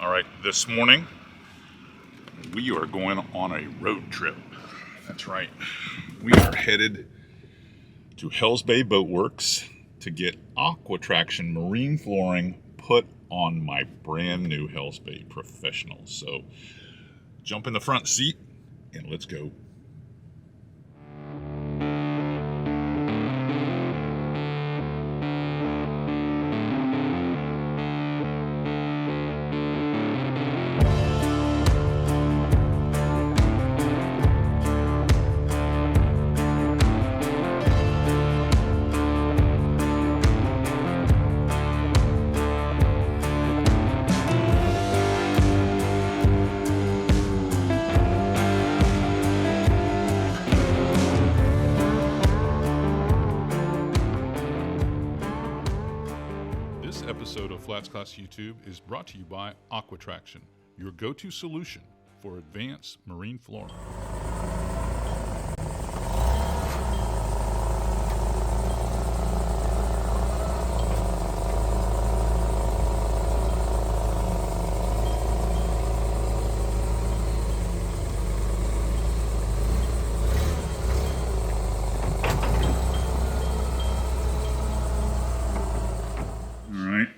All right, this morning we are going on a road trip. That's right. We are headed to Hells Bay Boat Works to get Aqua Traction marine flooring put on my brand new Hells Bay Professional. So jump in the front seat and let's go. This episode of FlatsClass YouTube is brought to you by Aqua Traction, your go-to solution for advanced marine flooring.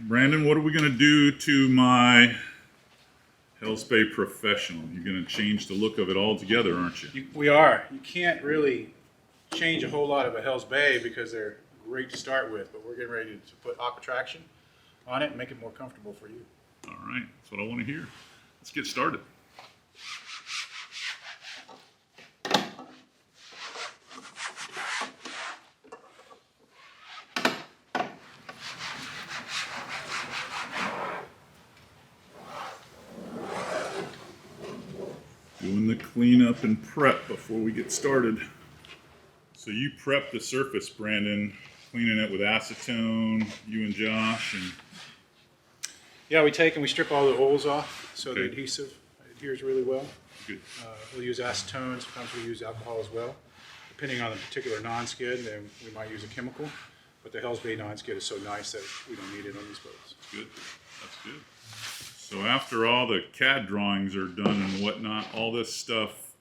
Brandon, what are we going to do to my Hells Bay Professional? You're going to change the look of it altogether, aren't you? We are. You can't really change a whole lot of a Hells Bay because they're great to start with, but we're getting ready to put Aqua Traction on it and make it more comfortable for you. All right, that's what I want to hear. Let's get started. Doing the cleanup and prep before we get started. So you prep the surface, Brandon, cleaning it with acetone, you and Josh, and Yeah, we take and we strip all the holes off so Okay. the adhesive adheres really well. good. We'll use acetone, sometimes we use alcohol as well. Depending on the particular non-skid, then we might use a chemical, but the Hells Bay non-skid is so nice that we don't need it on these boats. Good. That's good. So after all the CAD drawings are done and whatnot, all this stuff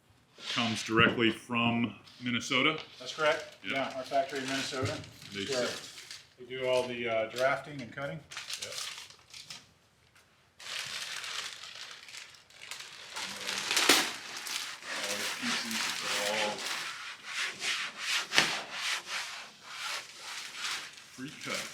comes directly from Minnesota? That's correct. Yeah. Yeah, our factory in Minnesota. They Sure. They do all the drafting and cutting. Yep. All the pieces are all pre-cut.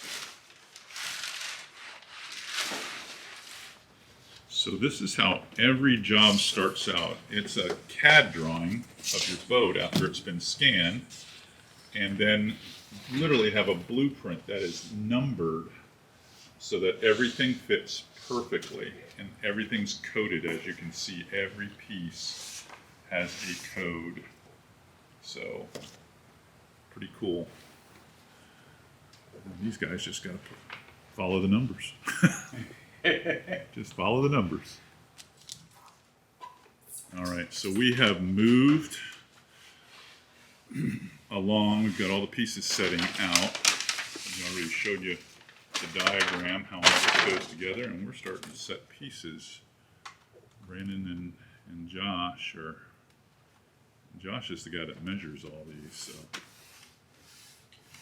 So this is how every job starts out. It's a CAD drawing of your boat after it's been scanned, and then literally have a blueprint that is numbered so that everything fits perfectly and everything's coded. As you can see, every piece has a code. So pretty cool. And these guys just got to follow the numbers. Just follow the numbers. All right, so we have moved along. We've got all the pieces setting out. I already showed you the diagram, how all this goes together, and we're starting to set pieces. Brandon and Josh Josh is the guy that measures all these, so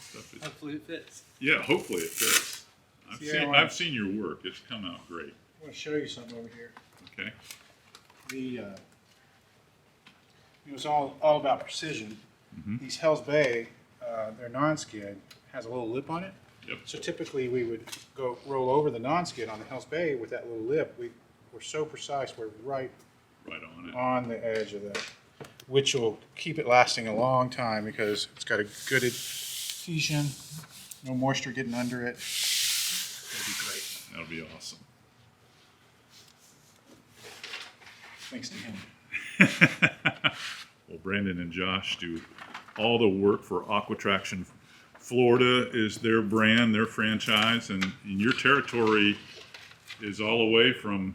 stuff is, Hopefully it fits. yeah, hopefully it fits. I've seen your work. It's come out great. I want to show you something over here. Okay. It's all about precision. Mhm. These Hells Bay, their non-skid has a little lip on it. Yep. So typically we would go roll over the non-skid on the Hells Bay with that little lip. We're so precise. We're right On it. on the edge of that, which will keep it lasting a long time because it's got a good adhesion, no moisture getting under it. It'll be great. That'll be awesome. Thanks to him. Well, Brandon and Josh do all the work for Aqua Traction. Florida is their brand, their franchise, and your territory is all the way from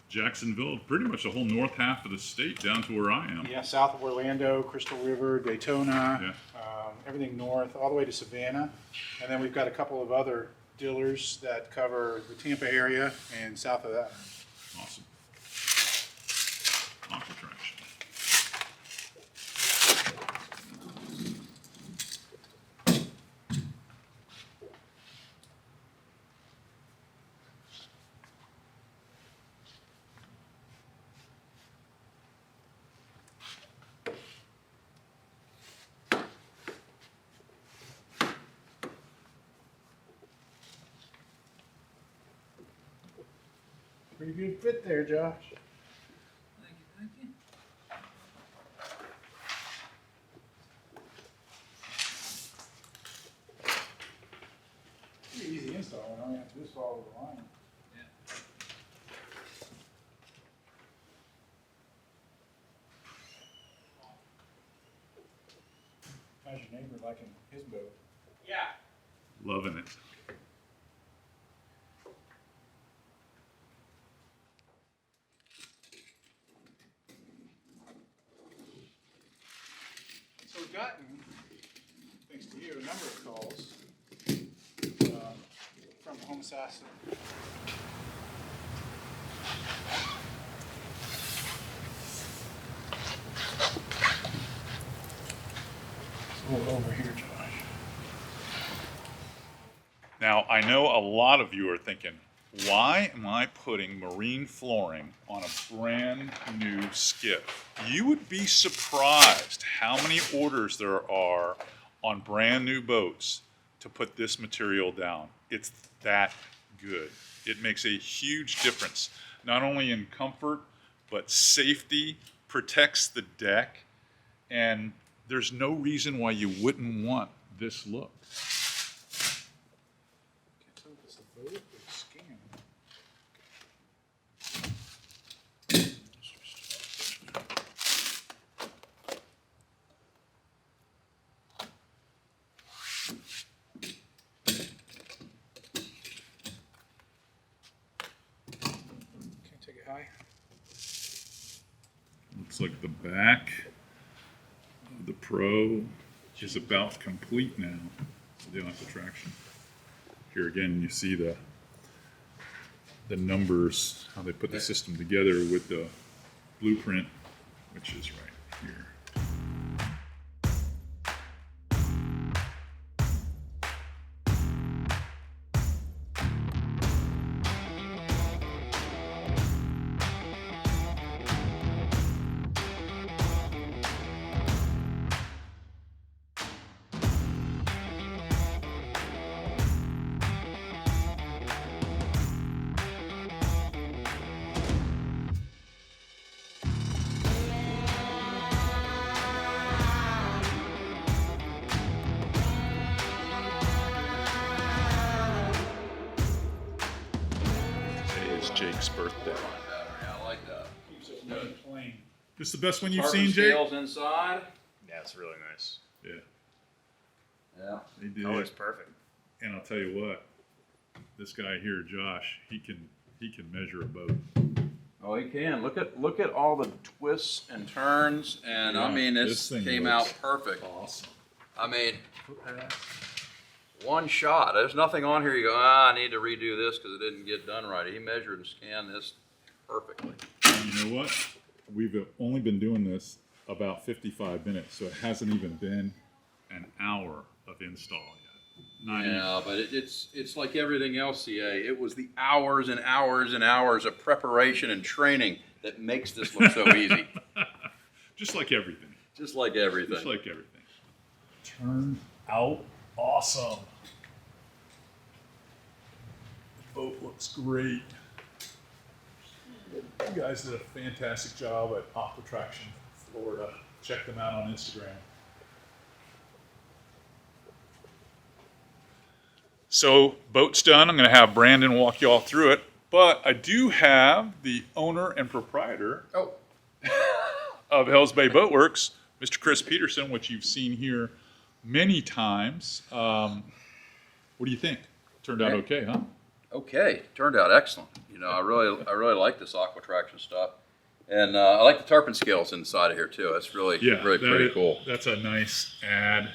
Jacksonville, pretty much the whole north half of the state down to where I am. Yeah, south of Orlando, Crystal River, Daytona, Yeah. everything north, all the way to Savannah. And then we've got a couple of other dealers that cover the Tampa area and south of that. Awesome. Aqua traction. Pretty good fit there, Josh. Thank you. Pretty easy install. We only have to just follow the line. Yeah. How's your neighbor liking his boat? Loving it. So we've gotten, thanks to you, a number of calls from Home Assassin. So over here, Josh. Now, I know a lot of you are thinking, why am I putting marine flooring on a brand new skiff? You would be surprised how many orders there are on brand new boats to put this material down. It's that good. It makes a huge difference, not only in comfort, but safety, protects the deck, and there's no reason why you wouldn't want this look. Can't tell if it's the boat or the scan. Can't take it high. Looks like the back of the Pro is about complete now. The Aqua traction. Here again, you see the numbers, how they put the system together with the blueprint, which is right here. Today is Jake's birthday. Yeah, I like that. Keeps it nice and plain. This is the best one you've Tarpon seen, Jake? scales inside. Yeah, it's really nice. Yeah, Yeah. they did. Oh, it's perfect. And I'll tell you what, this guy here, Josh, he can measure a boat. Oh, he can. Look at all the twists and turns, and I Yeah, mean, this this thing came looks out perfect. Awesome. I mean, one shot. There's nothing on here you go, I need to redo this because it didn't get done right. He measured and scanned this perfectly. And you know what? We've only been doing this about 55 minutes, so it hasn't even been an hour of install yet. Not even. Yeah, but it's like everything else, CA. It was the hours and hours and hours of preparation and training that makes this look so easy. Just like everything. Just like everything. Just like everything. Turned out awesome. The boat looks great. You guys did a fantastic job at Aqua Traction, Florida. Check them out on Instagram. So, boat's done. I'm going to have Brandon walk you all through it. But I do have the owner and proprietor Oh, of Hells Bay Boat Works, Mr. Chris Peterson, which you've seen here many times. What do you think? Turned out okay, huh? okay. Turned out excellent. You know, I really like this Aqua Traction stuff, and I like the tarpon scales inside of here too. It's really really pretty cool. That's a nice add.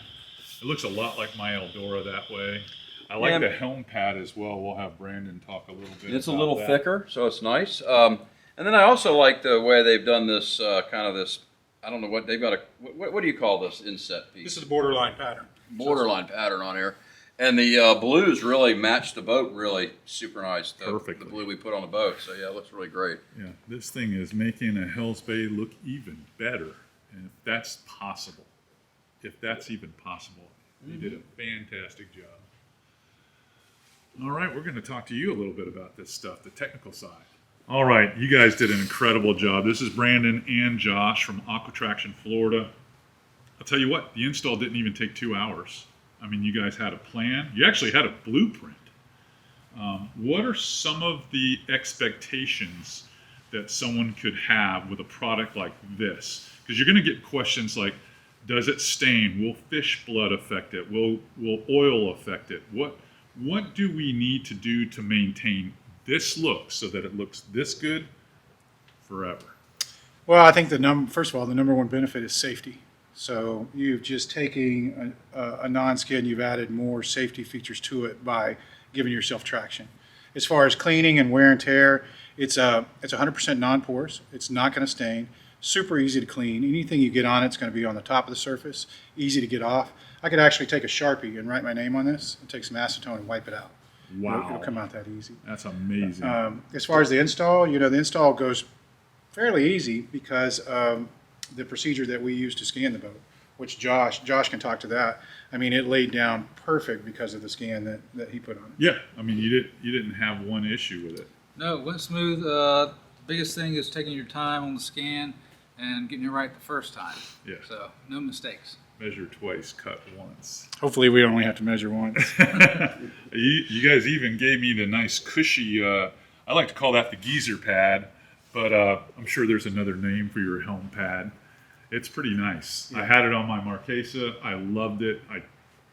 It looks a lot like my Eldora that way. I like Yeah. the helm pad as well. We'll have Brandon talk a little bit. It's a about little that. thicker, so it's nice. And then I also like the way they've done this kind of this. I don't know what they've got. What do you call this inset piece? This is a borderline pattern. Borderline pattern on here, and the blues really match the boat really super nice. Perfectly. The blue we put on the boat. So yeah, it looks really great. Yeah, this thing is making a Hell's Bay look even better, and if that's possible, if that's even possible, you did a fantastic job. All right, we're going to talk to you a little bit about this stuff, the technical side. All right, you guys did an incredible job. This is Brandon and Josh from Aqua Traction, Florida. I'll tell you what, the install didn't even take 2 hours. I mean, you guys had a plan. You actually had a blueprint. What are some of the expectations that someone could have with a product like this? Because you're going to get questions like, does it stain? Will fish blood affect it? Will oil affect it? What do we need to do to maintain this look so that it looks this good forever? Well, I think first of all, the number one benefit is safety. So you've just taken a non-skin, you've added more safety features to it by giving yourself traction. As far as cleaning and wear and tear, it's 100% non-porous. It's not going to stain. Super easy to clean. Anything you get on it's going to be on the top of the surface. Easy to get off. I could actually take a Sharpie and write my name on this and take some acetone and wipe it out. Wow. It'll come out that easy. That's amazing. As far as the install, the install goes fairly easy because the procedure that we use to scan the boat, which Josh can talk to that. I mean, it laid down perfect because of the scan that he put on it. Yeah, I mean, you didn't have one issue with it. No, it went smooth. Biggest thing is taking your time on the scan and getting it right the first time. Yeah. So no mistakes. Measure twice, cut once. Hopefully we only have to measure once. You guys even gave me the nice cushy, I like to call that the geezer pad, but I'm sure there's another name for your helm pad. It's pretty nice. Yeah. I had it on my Marquesa. I loved it. I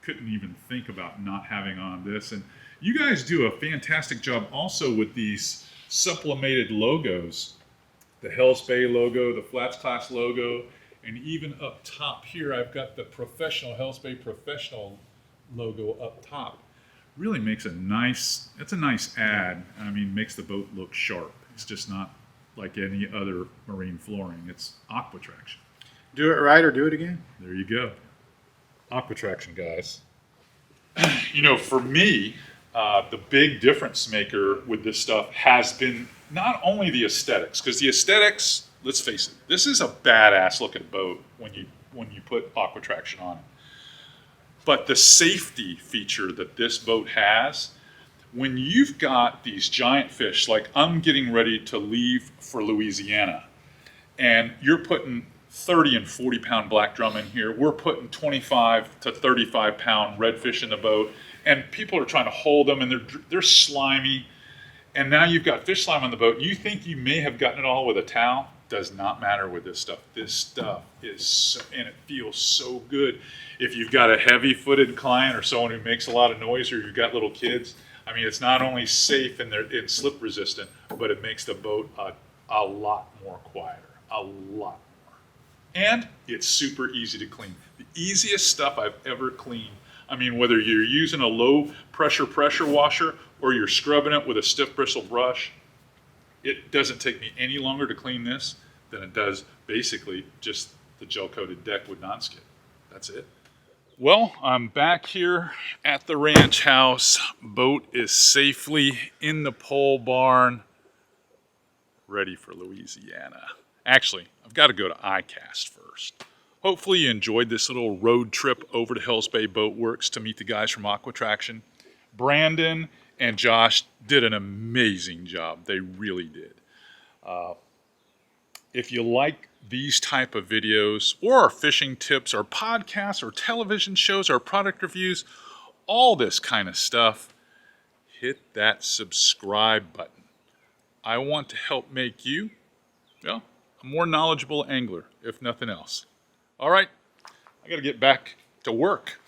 couldn't even think about not having on this. And you guys do a fantastic job also with these sublimated logos. The Hell's Bay logo, the FlatsClass logo, and even up top here, I've got the Hell's Bay Professional logo up top. Really makes it's a nice ad. I mean, makes the boat look sharp. It's just not like any other marine flooring. It's Aqua Traction. Do it right or do it again. There you go. Aqua Traction, guys. For me, the big difference maker with this stuff has been not only the aesthetics, because the aesthetics, let's face it, this is a badass looking boat when you put Aqua Traction on it. But the safety feature that this boat has, when you've got these giant fish, like I'm getting ready to leave for Louisiana, and you're putting 30 and 40 pound black drum in here, we're putting 25 to 35 pound redfish in the boat, and people are trying to hold them, and they're slimy. And now you've got fish slime on the boat. You think you may have gotten it all with a towel. Does not matter with this stuff. This stuff is and it feels so good. If you've got a heavy-footed client or someone who makes a lot of noise, or you've got little kids, I mean, it's not only safe and it's slip resistant, but it makes the boat a lot more quieter, a lot more. And it's super easy to clean. The easiest stuff I've ever cleaned. I mean, whether you're using a low pressure washer or you're scrubbing it with a stiff bristle brush, it doesn't take me any longer to clean this than it does basically just the gel-coated deck with non-skid. That's it. Well, I'm back here at the ranch house. Boat is safely in the pole barn, ready for Louisiana. Actually, I've got to go to ICAST first. Hopefully you enjoyed this little road trip over to Hell's Bay Boat Works to meet the guys from Aqua Traction. Brandon and Josh did an amazing job. They really did. If you like these type of videos, or our fishing tips, or podcasts, or television shows, or product reviews, all this kind of stuff, hit that subscribe button. I want to help make you, a more knowledgeable angler, if nothing else. All right, I got to get back to work.